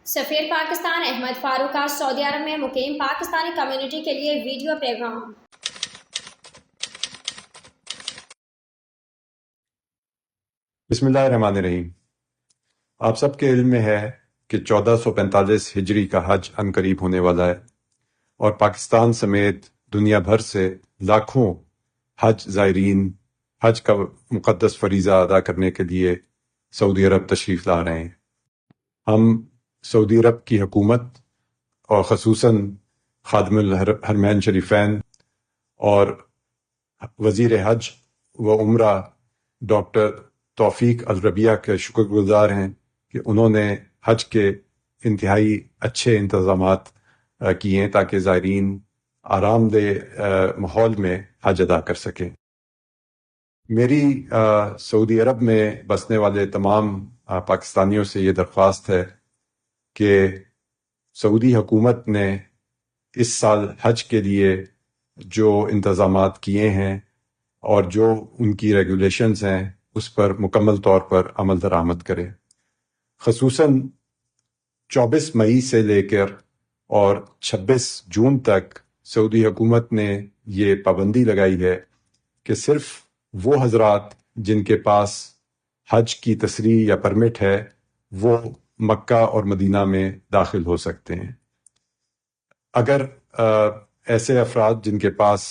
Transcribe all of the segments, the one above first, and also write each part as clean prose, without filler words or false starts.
سفیر پاکستان احمد فاروق کا سعودی عرب میں مقیم پاکستانی کمیونٹی کے لیے ویڈیو پیغام۔ بسم اللہ الرحمن الرحیم۔ آپ سب کے علم میں ہے کہ 1445 ہجری کا حج عنقریب ہونے والا ہے، اور پاکستان سمیت دنیا بھر سے لاکھوں حج زائرین حج کا مقدس فریضہ ادا کرنے کے لیے سعودی عرب تشریف لا رہے ہیں۔ ہم سعودی عرب کی حکومت اور خصوصاً خادم الحرمین شریفین اور وزیر حج و عمرہ ڈاکٹر توفیق الربیہ کے شکر گزار ہیں کہ انہوں نے حج کے انتہائی اچھے انتظامات کیے ہیں تاکہ زائرین آرام دہ ماحول میں حج ادا کر سکیں۔ میری سعودی عرب میں بسنے والے تمام پاکستانیوں سے یہ درخواست ہے کہ سعودی حکومت نے اس سال حج کے لیے جو انتظامات کیے ہیں اور جو ان کی ریگولیشنز ہیں اس پر مکمل طور پر عمل درآمد کرے۔ خصوصاً 24 مئی سے لے کر اور 26 جون تک سعودی حکومت نے یہ پابندی لگائی ہے کہ صرف وہ حضرات جن کے پاس حج کی تصریح یا پرمٹ ہے وہ مکہ اور مدینہ میں داخل ہو سکتے ہیں۔ اگر ایسے افراد جن کے پاس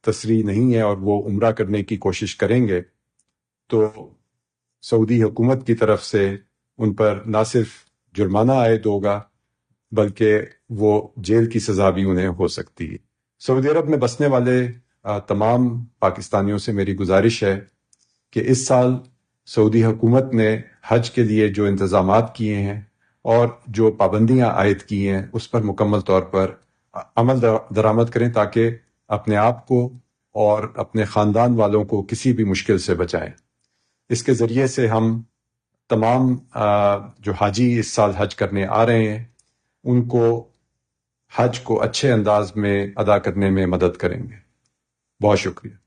تصریح نہیں ہے اور وہ عمرہ کرنے کی کوشش کریں گے تو سعودی حکومت کی طرف سے ان پر نہ صرف جرمانہ عائد ہوگا بلکہ وہ جیل کی سزا بھی انہیں ہو سکتی ہے۔ سعودی عرب میں بسنے والے تمام پاکستانیوں سے میری گزارش ہے کہ اس سال سعودی حکومت نے حج کے لیے جو انتظامات کیے ہیں اور جو پابندیاں عائد کی ہیں اس پر مکمل طور پر عمل درآمد کریں تاکہ اپنے آپ کو اور اپنے خاندان والوں کو کسی بھی مشکل سے بچائیں۔ اس کے ذریعے سے ہم تمام جو حاجی اس سال حج کرنے آ رہے ہیں ان کو حج کو اچھے انداز میں ادا کرنے میں مدد کریں گے۔ بہت شکریہ۔